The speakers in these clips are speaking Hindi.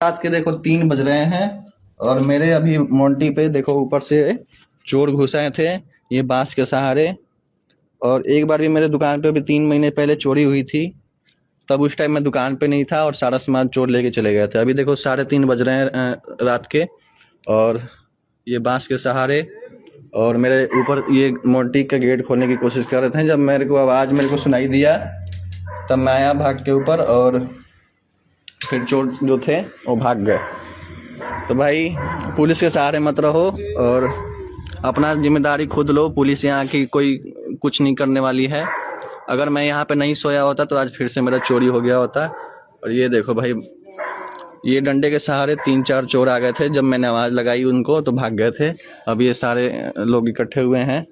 रात के देखो 3 बज रहे हैं और मेरे अभी मोंटी पे देखो ऊपर से चोर घुस आए थे ये बांस के सहारे। और एक बार भी मेरे दुकान पे अभी 3 महीने पहले चोरी हुई थी, तब उस टाइम मैं दुकान पे नहीं था और सारा सामान चोर लेके चले गए थे। अभी देखो 3:30 बज रहे हैं रात के, और ये बांस के सहारे और मेरे ऊपर ये मोंटी का गेट खोलने की कोशिश कर रहे थे। जब मेरे को आवाज़ मेरे को सुनाई दिया तब मैं आया भाग के ऊपर, और फिर चोर जो थे वो भाग गए। तो भाई पुलिस के सहारे मत रहो और अपना जिम्मेदारी खुद लो। पुलिस यहाँ की कोई कुछ नहीं करने वाली है। अगर मैं यहाँ पे नहीं सोया होता तो आज फिर से मेरा चोरी हो गया होता। और ये देखो भाई, ये डंडे के सहारे 3-4 चोर आ गए थे। जब मैंने आवाज़ लगाई उनको तो भाग गए थे। अब ये सारे लोग इकट्ठे हुए हैं।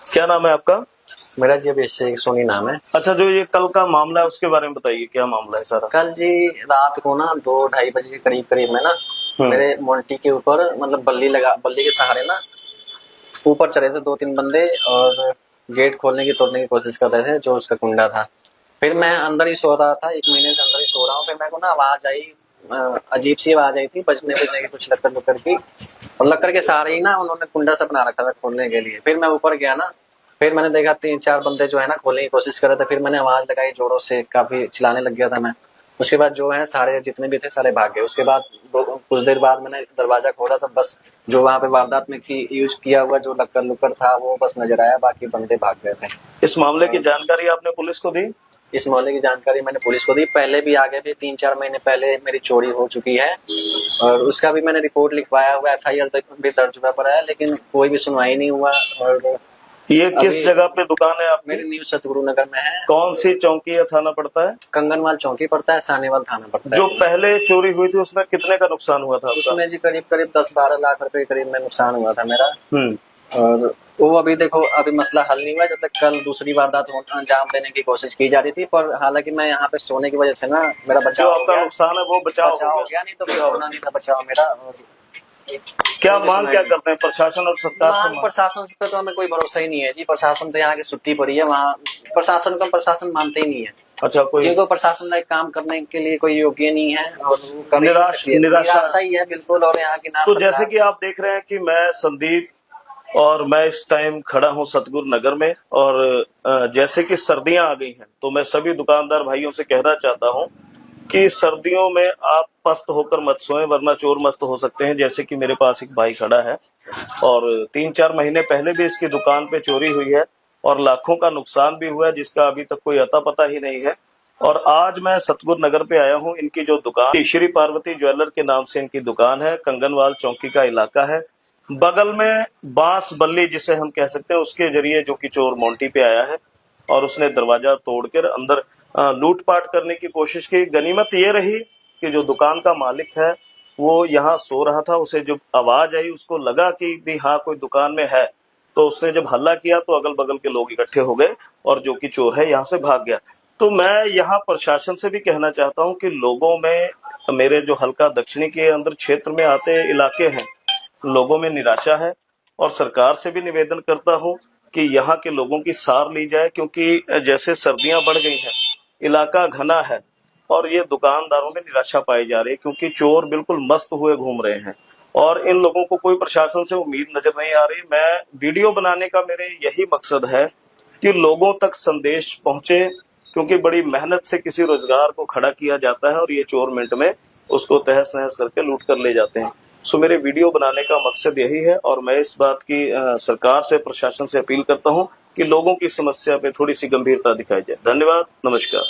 क्या नाम है आपका? मेरा जी अभिषेक सोनी नाम है। अच्छा, जो ये कल का मामला है उसके बारे में बताइए, क्या मामला है सारा? कल जी रात को ना 2-2:30 बजे के करीब में ना मेरे मोंटी के ऊपर मतलब बल्ली के सहारे ना ऊपर चढ़े थे 2-3 बंदे और गेट खोलने की तोड़ने की कोशिश कर रहे थे जो उसका कुंडा था। फिर मैं अंदर ही सो रहा था, 1 महीने से अंदर ही सो रहा हूँ। फिर मेरे को ना आवाज आई, अजीब सी आवाज आई थी बजने की, कुछ लक्कर की, और लक्कर के सहारे ही ना उन्होंने कुंडा सा बना रखा था खोलने के लिए। फिर मैं ऊपर गया ना, फिर मैंने देखा 3-4 बंदे जो है ना खोलने की कोशिश कर रहे थे। फिर मैंने आवाज लगाई जोरों से, काफी चिल्लाने लग गया था मैं। उसके बाद जो है सारे जितने भी थे सारे भाग गए। उसके बाद कुछ देर बाद मैंने दरवाजा खोला तो बस जो वहाँ पे वारदात में यूज किया हुआ जो लक्कर था वो बस नजर आया, बाकी बंदे भाग गए थे। इस मामले की जानकारी आपने पुलिस को दी? इस मामले की जानकारी मैंने पुलिस को दी। पहले भी आगे भी 3-4 महीने पहले मेरी चोरी हो चुकी है और उसका भी मैंने रिपोर्ट लिखवाया हुआ, FIR भी दर्ज हुआ पड़ा है, लेकिन कोई भी सुनवाई नहीं हुआ। और ये किस जगह पे दुकान है आपकी? मेरी न्यू सतगुरु नगर में है। कौन सी चौकी या थाना पड़ता है? कंगनवाल चौकी पड़ता है, सानेवाल थाना पड़ता है। जो पहले चोरी हुई थी उसमें कितने का नुकसान हुआ था? उसमें जी करीब 10-12 लाख रुपए के करीब में नुकसान हुआ था मेरा। और वो अभी देखो अभी मसला हल नहीं हुआ, जब तक कल दूसरी वारदात अंजाम देने की कोशिश की जा रही थी। पर हालांकि मैं यहाँ पे सोने की वजह से ना मेरा बचाव हो गया। नुकसान है वो बचाव हो गया, नहीं तो फिर होना नहीं था बचाव मेरा। क्या मांग क्या करते हैं प्रशासन और सरकार से? प्रशासन पे तो हमें कोई भरोसा ही नहीं है जी। प्रशासन तो यहाँ की छुट्टी पड़ी है, वहाँ प्रशासन मानते ही नहीं है। अच्छा, कोई प्रशासन लायक काम करने के लिए कोई योग्य नहीं है और निराशा ही है बिल्कुल। और यहाँ की ना तो जैसे कि आप देख रहे हैं कि मैं संदीप और मैं इस टाइम खड़ा हूं सतगुरु नगर में, और जैसे कि सर्दियां आ गई हैं तो मैं सभी दुकानदार भाइयों से कहना चाहता हूं कि सर्दियों में आप पस्त होकर मत सोएं, वरना चोर मस्त हो सकते हैं। जैसे कि मेरे पास एक भाई खड़ा है और 3-4 महीने पहले भी इसकी दुकान पे चोरी हुई है और लाखों का नुकसान भी हुआ है, जिसका अभी तक कोई अता पता ही नहीं है। और आज मैं सतगुरु नगर पे आया हूँ। इनकी जो दुकान श्री पार्वती ज्वेलर के नाम से इनकी दुकान है, कंगनवाल चौकी का इलाका है। बगल में बांस बल्ली जिसे हम कह सकते हैं उसके जरिए जो कि चोर मोंटी पे आया है और उसने दरवाजा तोड़कर अंदर लूटपाट करने की कोशिश की। गनीमत ये रही कि जो दुकान का मालिक है वो यहाँ सो रहा था। उसे जब आवाज आई उसको लगा कि भी हाँ कोई दुकान में है, तो उसने जब हल्ला किया तो अगल बगल के लोग इकट्ठे हो गए और जो कि चोर है यहाँ से भाग गया। तो मैं यहाँ प्रशासन से भी कहना चाहता हूँ कि लोगों में, मेरे जो हल्का दक्षिणी के अंदर क्षेत्र में आते इलाके हैं, लोगों में निराशा है और सरकार से भी निवेदन करता हूँ कि यहाँ के लोगों की सार ली जाए, क्योंकि जैसे सर्दियां बढ़ गई हैं, इलाका घना है और ये दुकानदारों में निराशा पाई जा रही है, क्योंकि चोर बिल्कुल मस्त हुए घूम रहे हैं और इन लोगों को कोई प्रशासन से उम्मीद नजर नहीं आ रही। मैं वीडियो बनाने का मेरे यही मकसद है कि लोगों तक संदेश पहुंचे, क्योंकि बड़ी मेहनत से किसी रोजगार को खड़ा किया जाता है और ये चोर मिनट में उसको तहस नहस करके लूट कर ले जाते हैं। सो मेरे वीडियो बनाने का मकसद यही है और मैं इस बात की सरकार से, प्रशासन से अपील करता हूं कि लोगों की समस्या पे थोड़ी सी गंभीरता दिखाई जाए। धन्यवाद, नमस्कार।